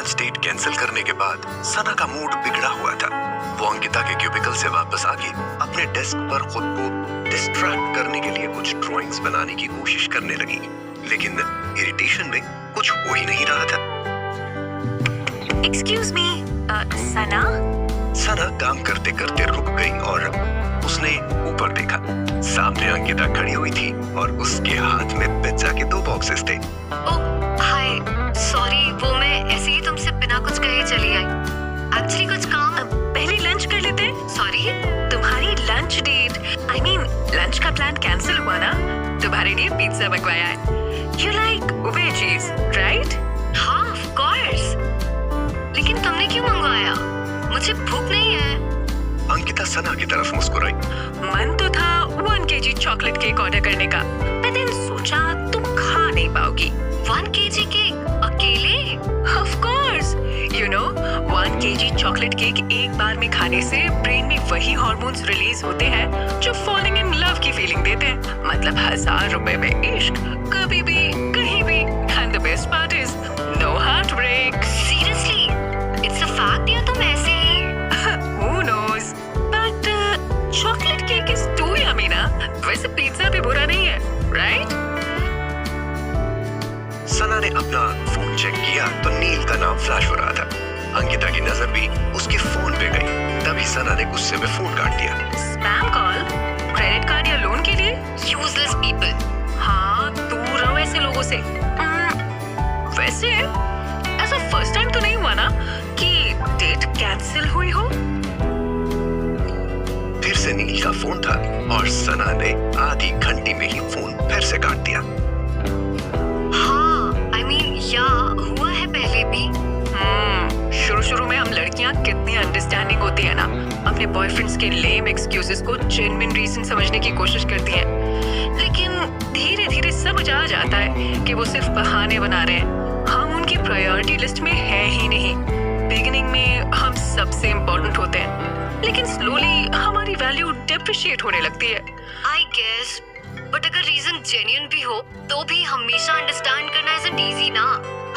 Lunch date cancel करने के बाद सना का मूड बिगड़ा हुआ था। वो अंकिता के क्यूबिकल से वापस आके अपने डेस्क पर खुद को डिस्ट्रैक्ट करने के लिए कुछ ड्राइंग्स बनाने की कोशिश करने लगी, लेकिन इरिटेशन में कुछ हो ही नहीं रहा था। एक्सक्यूज मी, सना? सना काम करते करते रुक गई और उसने ऊपर देखा। सामने अंकिता खड़ी हुई थी और उसके हाथ में पिज्जा के 2 बॉक्सेस थे। ओह हाय, सॉरी, वो मैं ऐसे ही तुमसे बिना कुछ कहे चली आई। एक्चुअली कुछ काम। पहले लंच कर लेते हैं। सॉरी, तुम्हारी lunch date, I mean lunch का प्लान कैंसिल हुआ ना? तुम्हारे लिए पिज्जा मंगवाया है। You like veggies, right? हाँ, ऑफ कोर्स। लेकिन तुमने क्यों मंगवाया? मुझे भूख नहीं है। अंकिता सना की तरफ मुस्कुराई। मन तो था 1 kg चॉकलेट केक ऑर्डर करने का, लेकिन सोचा तुम खा नहीं पाओगी। 1 kg केक अकेले? Of course, you know 1 kg chocolate cake एक बार में खाने से ब्रेन में वही हार्मोन्स रिलीज होते हैं जो फॉलिंग इन लव की फीलिंग देते हैं। मतलब 1000 रुपए में इश्क, कभी भी कहीं भी। And the best part is no heartbreak. Seriously, it's a fact या तुम ऐसे ही? Who knows? But chocolate cake is too yummy ना? वैसे पिज्जा भी बुरा नहीं है, right? सना ने अपना फोन चेक किया तो नील का नाम फ्लैश हो रहा था। अंकिता की नजर भी उसके फोन पे गई। तभी सना ने गुस्से में फोन काट दिया। Spam call? क्रेडिट कार्ड या लोन के लिए? Useless people. हाँ, दूर रहो ऐसे लोगों से। वैसे ऐसा फर्स्ट टाइम तो नहीं हुआ ना कि डेट कैंसिल हुई हो? फिर से नील का फोन था और सना ने आधी घंटे में ही फोन फिर से काट दिया। हाँ, आई मीन या हुआ है पहले भी। शुरू में हम लड़कियां कितनी अंडरस्टैंडिंग होती है ना, अपने बॉयफ्रेंड्स के लेम एक्सक्यूजेस को जेन्युइन रीजन समझने की कोशिश करती हैं। लेकिन धीरे धीरे समझ आ जाता है कि वो सिर्फ बहाने बना रहे हैं। हम उनकी प्रायोरिटी लिस्ट में है ही नहीं। बिगिनिंग में हम सबसे इम्पोर्टेंट होते हैं, लेकिन स्लोली हमारी वैल्यू डेप्रिशिएट होने लगती है। आई गेस, बट अगर रीजन जेन्युइन भी हो तो भी हमेशा अंडरस्टैंड करना इज़ इजी ना।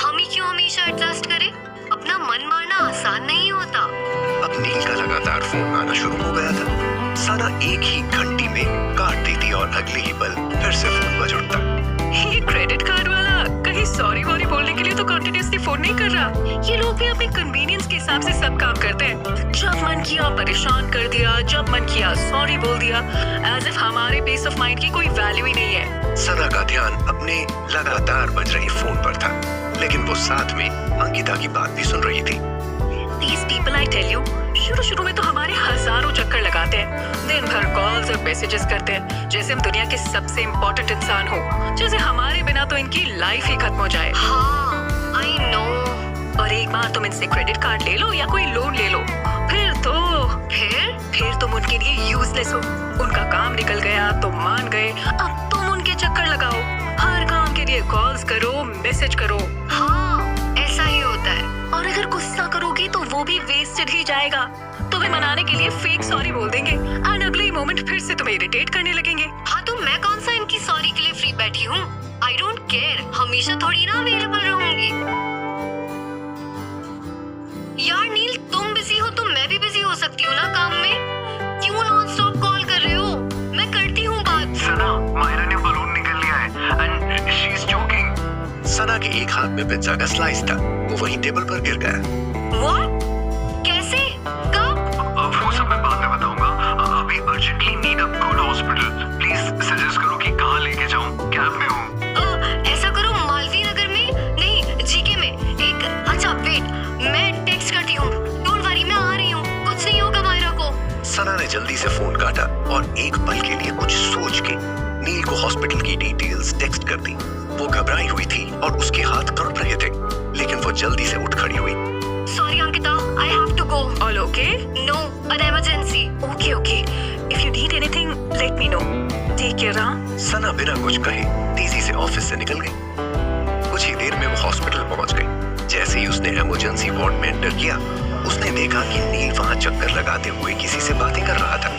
हम ही क्यों हमेशा एडजस्ट करें? अपना मन मारना आसान नहीं होता। अब नील का लगातार फोन आना शुरू हो गया था। सना एक ही घंटी में काट देती और अगले ही पल फिर से फोन बज उठता। ये क्रेडिट कार्ड वाला कहीं सॉरी वॉरी बोलने के लिए तो कंटिन्यूअसली फोन नहीं कर रहा। ये लोग भी अपने कन्वीनियंस के हिसाब से सब काम करते हैं। जब मन किया परेशान कर दिया, जब मन किया सॉरी बोल दिया, एज इफ हमारे पीस ऑफ माइंड की कोई वैल्यू ही नहीं है। सना का ध्यान अपने लगातार बज रहे फोन पर था, लेकिन वो साथ में अंकिता की बात भी सुन रही थी। These people, I tell you, शुरू में तो हमारे हजारों चक्कर लगाते हैं, दिन भर कॉल्स और मैसेजेस करते हैं, जैसे हम दुनिया के सबसे इम्पोर्टेंट इंसान हो, जैसे हमारे बिना तो इनकी लाइफ ही खत्म हो जाए। हाँ, I know। और एक बार तुम इनसे क्रेडिट कार्ड ले लो या कोई लोन ले लो, फिर तुम उनके लिए यूजलेस हो। उनका काम निकल गया तो मान गए, अब तुम उनके चक्कर लगाओ, हर काम के लिए कॉल्स करो, मैसेज करो। हाँ, ऐसा ही होता है। और अगर गुस्सा करोगी तो वो भी वेस्टेड ही जाएगा। तुम्हें मनाने के लिए फेक सॉरी बोल देंगे एंड अगले ही मोमेंट फिर से तुम्हें इरिटेट करने लगेंगे। हाँ, तो मैं कौन सा इनकी सॉरी के लिए फ्री बैठी हूँ? आई डोंट केयर, हमेशा थोड़ी ना अवेलेबल रहूंगी। यार नील, तुम बिजी हो तो मैं भी बिजी हो सकती हूँ ना काम में। क्यों नॉन स्टॉप कॉल कर रहे हो? मैं करती हूँ बात। सना, मायरा ने बलून निकल लिया है एंड शी इज जोकिंग। सना के एक हाथ में पिज्जा का स्लाइस था, वो वहीं टेबल पर गिर गया। What? कैसे? कब? वो सब मैं बाद में बताऊंगा। अभी urgently need a good hospital. Please suggest करो कि कहाँ लेके जाऊँ। कैब में हूँ। ऐसा करो, मालवीय नगर में नहीं, जीके में एक। अच्छा वेट, मैं टेक्स्ट करती हूँ। डोंट वरी, मैं आ रही हूँ, कुछ नहीं होगा मायरा को। सना ने जल्दी से फोन काटा और एक पल के लिए कुछ सोच के नील को हॉस्पिटल की डिटेल्स टेक्स्ट कर दी। वो घबराई हुई थी और उसके हाथ कांप रहे थे, लेकिन वो जल्दी से उठ खड़ी हुई। Sorry Ankita, I have to go. All okay? No, an emergency. Okay. If you need anything, let me know. Take care, हाँ? सना बिना कुछ कहे तेजी से ऑफिस से निकल गई। कुछ ही देर में वो हॉस्पिटल पहुंच गई। जैसे ही उसने इमरजेंसी वार्ड में एंटर किया, उसने देखा कि नील वहां चक्कर लगाते हुए किसी से बातें कर रहा था।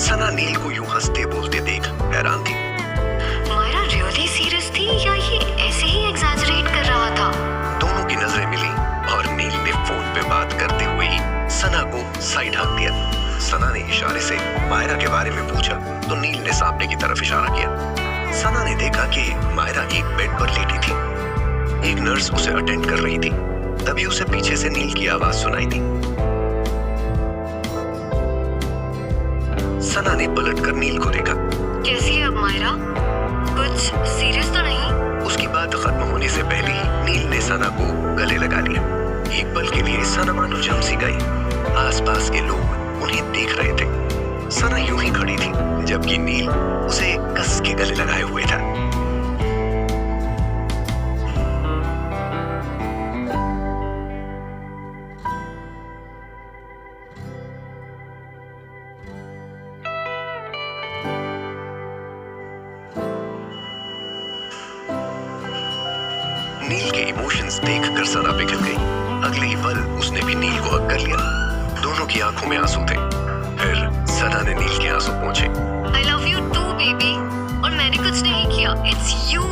सना नील को यूं हंसते बोलते देख हैरान थी। मायरा रियली सीरियस थी या ये ऐसे ही एग्जैजरेट कर रहा था? दोनों की नजरें मिली और नील ने फोन पे बात करते हुए ही सना को साइड हाँक दिया। सना ने इशारे से मायरा के बारे में पूछा तो नील ने सामने की तरफ इशारा किया। सना ने देखा कि मायरा एक बेड पर लेटी थी। एक नर्स उसे अटेंड कर रही थी। तभी उसे पीछे से नील की आवाज सुनाई दी। सना ने पलटकर नील को देखा। कैसी है अब मायरा? कुछ सीरियस तो नहीं? उसकी बात खत्म होने से पहले ही नील ने सना को गले लगा लिया। एक पल के लिए सना मानो जम सी गई। आसपास के लोग उन्हें देख रहे थे। सना यूं ही खड़ी थी जबकि नील उसे कस के गले लगाए हुए था। नील के इमोशंस देखकर सना पिघल गई। अगले ही पल उसने भी नील को हक कर लिया। दोनों की आंखों में आंसू थे। फिर सना ने नील के आंसू पोंछे। I love you too, baby. और मैंने कुछ नहीं किया। It's you.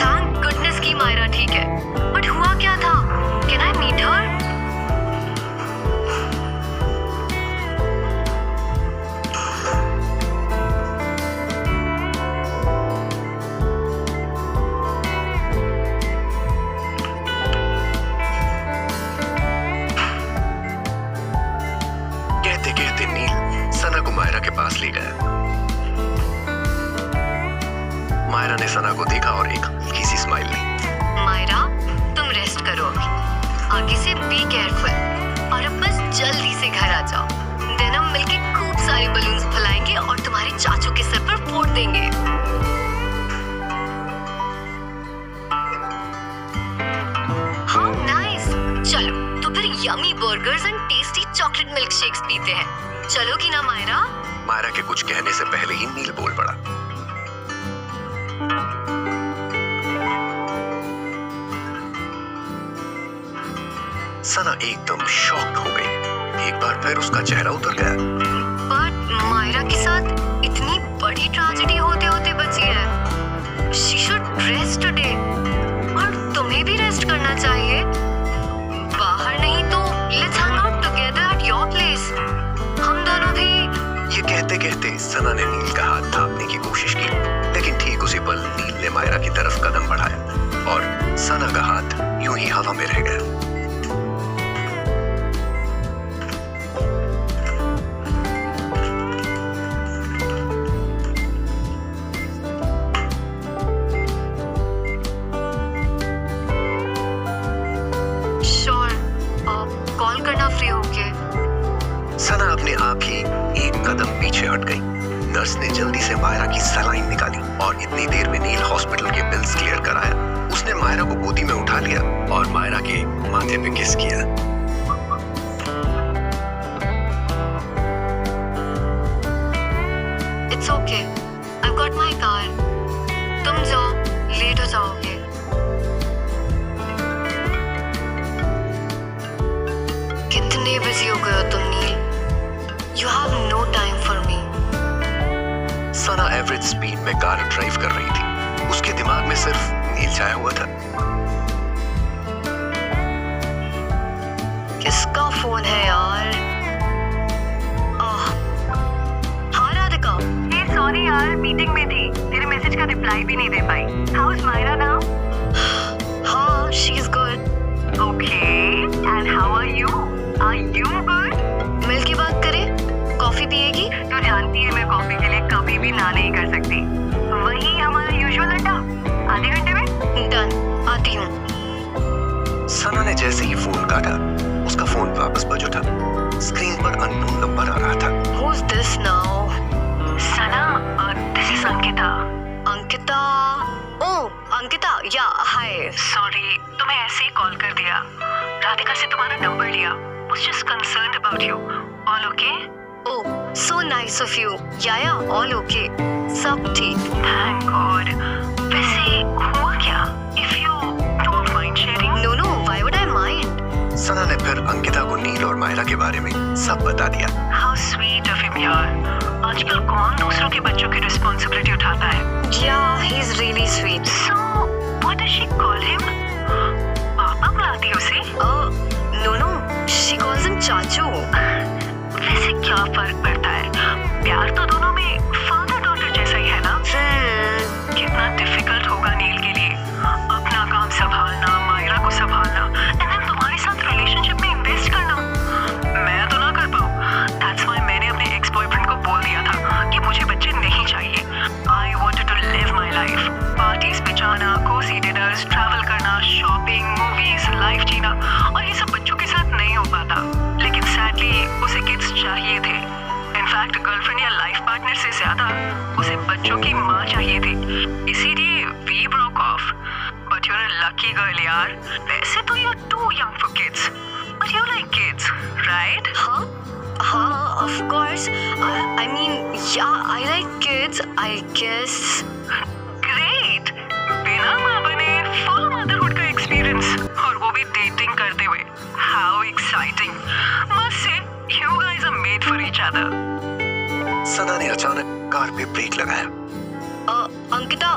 Thank goodness कि मायरा ठीक है। But हुआ क्या था? Can I meet her? कहते नील सना को मायरा के पास ले गया। मायरा ने सना को देखा और एक हल्की सी स्माइल दी। मायरा, तुम रेस्ट करो अभी। आगे से बी केयरफुल और अब बस जल्दी से घर आ जाओ। देन हम मिलके खूब सारे बलून्स फैलाएंगे और तुम्हारे चाचू के सर पर फोड़ देंगे। हाँ, नाइस। चलो तो फिर yummy burgers and tasty chocolate milk shakes पीते हैं। चलोगी ना मायरा? मायरा के कुछ कहने से पहले ही नील बोल पड़ा। सना एकदम शॉक्ड हो गई। एक बार फिर उसका चेहरा उतर गया। बट मायरा के साथ इतनी बड़ी ट्रेजेडी होते होते बची है। She should rest today. और तुम्हें भी रेस्ट करना चाहिए। बाहर नहीं तो let's hang out together at your place. हम दोनों भी। ये कहते कहते सना ने नील का हाथ थामने की कोशिश की, लेकिन ठीक उसी पल नील ने मायरा की तरफ कदम बढ़ाया और सना का हाथ यूं ही हवा में रह गया। कॉल करना फ्री होके। सना अपने आप ही एक कदम पीछे हट गई। नर्स ने जल्दी से मायरा की सलाइन निकाली और इतनी देर में नील हॉस्पिटल के बिल्स क्लियर कराया। उसने मायरा को गोदी में उठा लिया और मायरा के माथे पे किस किया। It's okay. I've got my car. तुम जाओ, लेट हो जाओगे। कितने बिजी हो गए हो तुम नील? You have no time for me. Sana average speed में कार ड्राइव कर रही थी। उसके दिमाग में सिर्फ नील छाया हुआ था। किसका फोन है यार? हाँ राधिका। Hey, sorry यार, मीटिंग में थी। तेरे मैसेज का रिप्लाई भी नहीं दे पाई। How's Myra now? हाँ, she's good. Okay, and how are you? Are you good? मिल के बात करें? कॉफी पिएगी? तू जानती है मैं कॉफी के लिए कभी भी ना नहीं कर सकती। वही हमारा यूजुअल अड्डा। आधे घंटे में? डन, आती हूँ। सना ने जैसे ही फोन काटा, उसका फोन वापस बज उठा। स्क्रीन पर अननोन नंबर आ रहा था। Who's this now? Sana, this is Ankita. Ankita? ओह, अंकिता, या हाय। सॉरी, तुम्हें ऐसे ही कॉल कर दिया। राधिका से तुम्हारा नंबर लिया। Was just concerned about you. All okay? Oh, so nice of you. Yeah, all okay. सब ठीक। Thank God. वैसे हुआ क्या? If you don't mind sharing. No, why would I mind? सना ने फिर अंकिता को नील और मायरा के बारे में सब बता दिया। हाउ स्वीट ऑफ हिम यार। आजकल कौन दूसरों के बच्चों की रिस्पॉन्सिबिलिटी उठाता है? Yeah, he's really sweet. So, what does she call him? पापा बुलाती है उसे? No, she calls him चाचू. वैसे क्या फर्क पड़ता है? प्यार तो दोनों में फादर डॉटर जैसा ही है ना? कितना डिफिकल्ट होगा नील के लिए अपना काम संभालना, मायरा को संभालना, एंड देन तुम्हारे साथ रिलेशनशिप में इन्वेस्ट करना। मैं तो ना कर पाऊँ। दैट्स व्हाई मैंने अपने एक्स बॉयफ्रेंड को बोल दिया था कि मुझे बच्चे नहीं चाहिए। I wanted to live my life. Parties पे जाना, कोसी डिनर्स, ट्रैवल करना, शॉपिंग, मूवीज, लाइफ जीना, और ये सब बच्चों के साथ नहीं हो पाता। लेकिन सैडली उसे किड्स चाहिए थे। इनफैक्ट गर्लफ्रेंड या लाइफ पार्टनर से ज्यादा उसे बच्चों की माँ चाहिए थी। इसीलिए we broke off. But you are a lucky girl यार। वैसे तो you are too young for kids, but you like kids, right? हाँ, of course. I mean, yeah, I like kids, I guess. Great. बिना माँ बने full motherhood का experience, और वो भी डेटिंग करते हुए। How exciting. Must say you guys are made for each other. Sana ने अचानक कार पे ब्रेक लगाया। Ankita,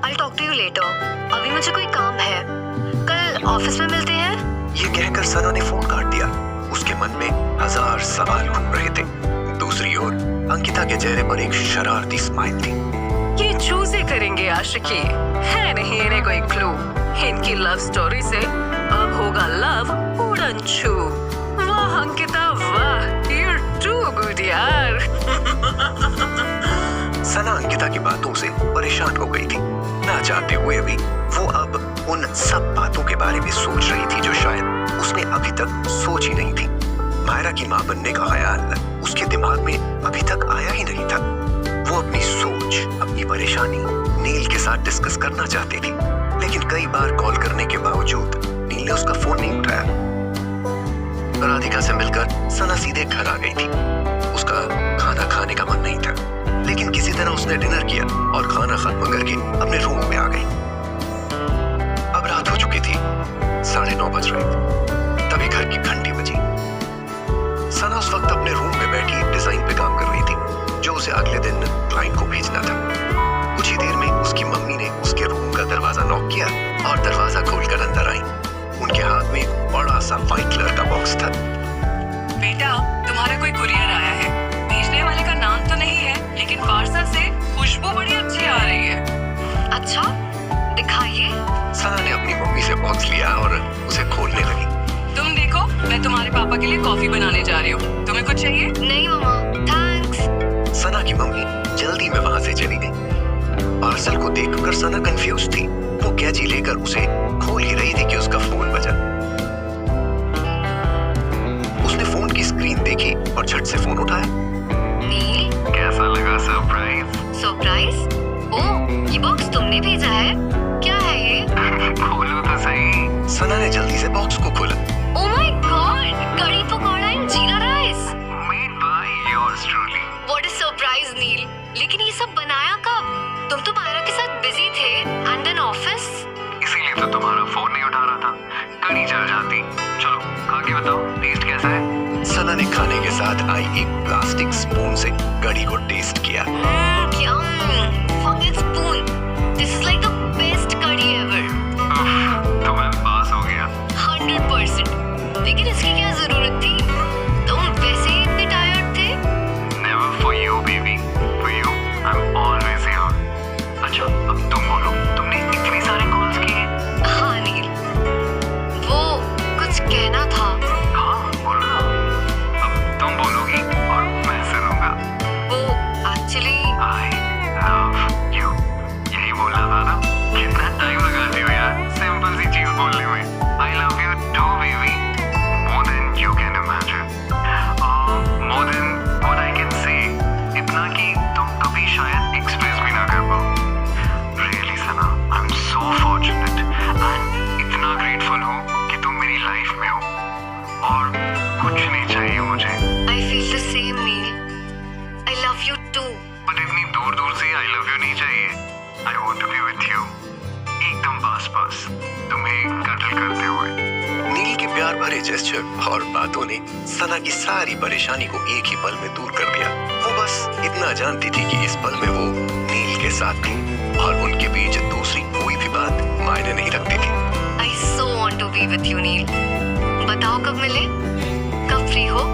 I'll talk to you later. अभी मुझे कोई काम है। कल ऑफिस में मिलते हैं। ये कहकर सना ने फोन काट दिया। उसके मन में हजार सवाल घूम रहे थे। दूसरी ओर अंकिता के चेहरे पर एक शरारती स्माइल थी। ये चूजे करेंगे आशिकी, है नहीं इन्हें कोई क्लू। इनकी लव स्टोरी से अब होगा लव उड़न छू। वाह अंकिता वाह, you're too good यार। सना अंकिता की बातों से परेशान हो गई थी। ना चाहते हुए भी वो अब उन सब बातों के बारे में सोच रही थी जो शायद उसने अभी तक सोची नहीं थी। मायरा की माँ बनने का ख्याल उसके दिमाग में अभी तक आया ही नहीं था। वो अपनी सोच, अपनी परेशानी नील के साथ डिस्कस करना चाहती थी, लेकिन कई बार कॉल करने के बावजूद नील ने उसका फोन नहीं उठाया। राधिका से मिलकर सना सीधे घर आ गई थी। उसका खाना खाने का मन नहीं था, लेकिन किसी तरह उसने डिनर किया और खाना खत्म करके अपने रूम में आ गई। अब रात हो चुकी थी, 9:30 बज रहे थे। तभी घर की घंटी बजी। सना उस वक्त अपने रूम में बैठी एक डिजाइन पे काम कर रही थी जो उसे अगले दिन क्लाइंट को भेजना था। कुछ ही देर में उसकी मम्मी ने उसके रूम का दरवाजा नॉक किया और दरवाजा खोलकर अंदर आई। उनके हाथ में एक बड़ा सा व्हाइट कलर का बॉक्स था। बेटा, तुम्हारा कोई कुरियर आया है। भेजने वाले का नाम तो नहीं है, लेकिन पार्सल से खुशबू बड़ी अच्छी आ रही है। अच्छा, दिखाइए। सना ने अपनी मम्मी से बॉक्स लिया और उसे खोलने लगी। तुम देखो, मैं तुम्हारे पापा के लिए कॉफी बनाने जा रही हूँ। तुम्हें कुछ चाहिए? नहीं मम्मा, थैंक्स। सना की मम्मी जल्दी में वहां से चली गई। पार्सल को देखकर सना कंफ्यूज थी। वो कैची लेकर उसे खोल ही रही थी कि उसका फोन बजा। उसने फोन की स्क्रीन देखी और झट से फोन उठाया। नील, कैसा लगा सरप्राइज? सरप्राइज? ओह, ये बॉक्स तुमने भेजा है? क्या है ये? खोलो तो सही। सना ने जल्दी से बॉक्स को खोला। ओह my God, kadhi pakora and jeera rice. Made by yours truly. What a surprise Neel. लेकिन ये सब बनाया कब? तुम तो मायरा के साथ बिजी थे एंड देन ऑफिस। इसीलिए तो तुम्हारा फोन नहीं उठा रहा था। कड़ी जल जाती। चलो खा के बताओ टेस्ट कैसा है। सना ने खाने के साथ आई एक प्लास्टिक स्पून से कड़ी को टेस्ट किया। Forget spoon. This is like the best curry ever. तो मैं पास हो गया। 100%. लेकिन इसकी क्या जरूरत थी? तुम वैसे ही इतने टायर्ड थे। Never for you baby. For you I'm always here. अच्छा अब तुम बोलो, तुमने इतने सारे कॉल्स किए? हाँ नील, वो कुछ कहना था। हाँ बोलो ना। अब तुम बोलोगी और मैं सुनूंगा। वो एक्चुअली I जेस्चर और बातों ने सना की सारी परेशानी को एक ही पल में दूर कर दिया। वो बस इतना जानती थी कि इस पल में वो नील के साथ थी और उनके बीच दूसरी कोई भी बात मायने नहीं रखती थी। I so want to be with you, नील। बताओ कब मिले, कब फ्री हो?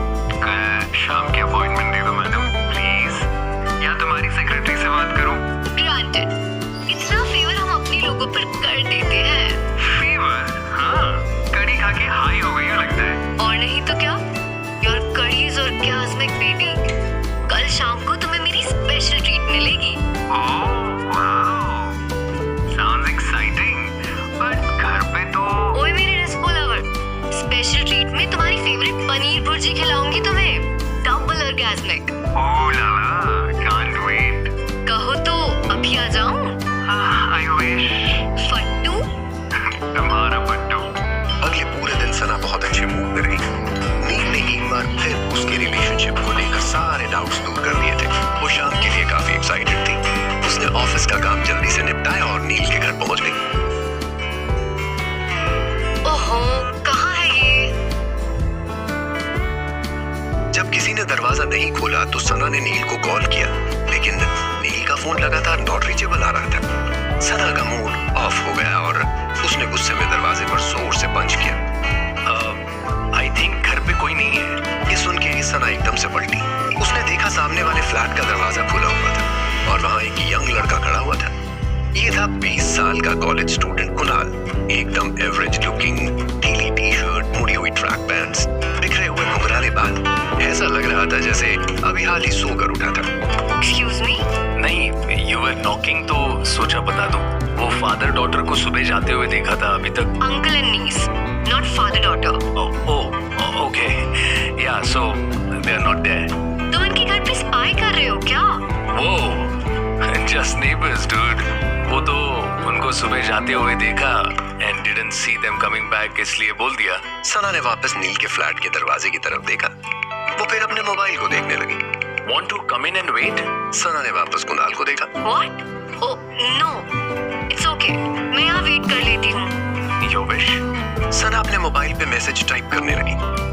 शाम की अपॉइंटमेंट दे दो मैडम प्लीज, या तुम्हारी सेक्रेटरी से बात करूं? Granted। इतना फेवर हम अपने लोगों पर कर देते हैं। फीवर? हाँ, कड़ी खा के हाई हो गई हो लगता है। और नहीं तो क्या? Your curries orgasmic baby। कल शाम को तुम्हें मेरी स्पेशल ट्रीट मिलेगी। Oh wow, sounds exciting. But घर पे तो ओए मेरे रसगुल लवर, स्पेशल ट्रीट में तुम्हारी फेवरेट पनीर भुर्जी खिलाऊंगी तुम्हें। Double orgasmic. Oh la la, can't wait. कहो तो अभी आ जाऊं? I wish. फट्टू। तुम्हारा पट्टू। अगले पूरे दिन सना बहुत अच्छे मूड में रही। नील ने एक बार फिर उसके रिलेशनशिप को लेकर सारे डाउट्स दूर कर दिए थे। वो शाम के लिए काफी एक्साइटेड थी। उसने ऑफिस का काम जल्दी से निपटाया और नील के घर पहुंच गई। ओहो, कहाँ है ये? जब किसी ने दरवाजा नहीं खोला तो सना ने नील को कॉल किया, लेकिन नील का फोन लगातार नॉट रीचेबल आ रहा था। सना का मूड ऑफ हो गया और उसने गुस्से में दरवाजे पर जोर से पंच किया। आई थिंक घर पे कोई नहीं है। ये सुन के ही सना एकदम से पलटी। उसने देखा सामने वाले फ्लैट का दरवाजा खुला हुआ था और वहाँ एक यंग लड़का खड़ा हुआ था। ये था 20 साल का कॉलेज स्टूडेंट कुणाल। एकदम एवरेज लुकिंग, ढीली टी शर्ट, मुड़ी हुई ट्रैक पैंट्स, बिखरे हुए घुंघराले बाल। ऐसा लग रहा था जैसे अभी हाल ही सोकर उठा था। Excuse me? नहीं, यू वर नॉकिंग तो सोचा बता दूं। वो फादर डॉटर को सुबह जाते हुए देखा था अभी तक। Uncle and niece, not father daughter। Okay, या सो दे आर नॉट देयर। तुम इनके घर पे स्पाई कर रहे हो क्या? वो जस्ट नेबर्स डूड। वो तो उनको सुबह जाते हुए देखा and didn't see them coming back, इसलिए बोल दिया। सना ने वापस नील के फ्लैट के दरवाजे की तरफ देखा। वो फिर अपने मोबाइल को देखने लगी। Want to come in and wait? Sana ने वापस कुणाल को देखा। What? Oh no, it's okay। मैं यहाँ वेट कर लेती हूँ। Your wish. सना अपने मोबाइल पे मैसेज टाइप करने लगी।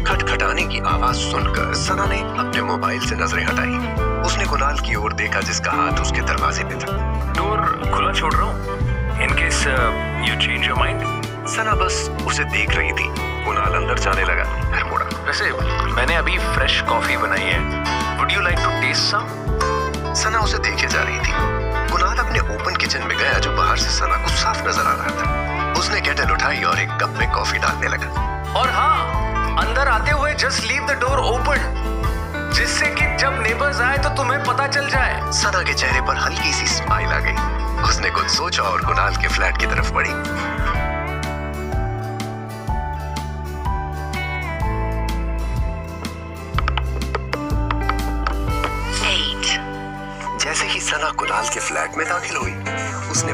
खटखटाने की आवाज सुनकर सना ने अपने मोबाइल से नजरें हटाई। उसने कुणाल की ओर देखा जिसका हाथ उसके दरवाजे पे था। डोर खुला छोड़ रहा हूँ in case you change your mind. Sana बस उसे देख रही थी। कुणाल अंदर जाने लगा, फिर मुड़ा। वैसे मैंने अभी फ्रेश कॉफी बनाई है, would you like to taste some? Sana उसे देखे जा रही थी। कुणाल अपने ओपन किचन में गया जो बाहर से सना को साफ नजर आ रहा था। उसने केटल उठाई और एक कप में कॉफी डालने लगा। और हाँ, अंदर आते हुए just leave the door open, जिससे कि जब नेबर्स आए तो तुम्हें पता चल जाए। सना के चेहरे पर हल्की सी स्माइल आ गई। उसने कुछ सोचा और कुणाल के फ्लैट की तरफ बढ़ी। जैसे ही सना कुणाल के फ्लैट में दाखिल हुई, उसने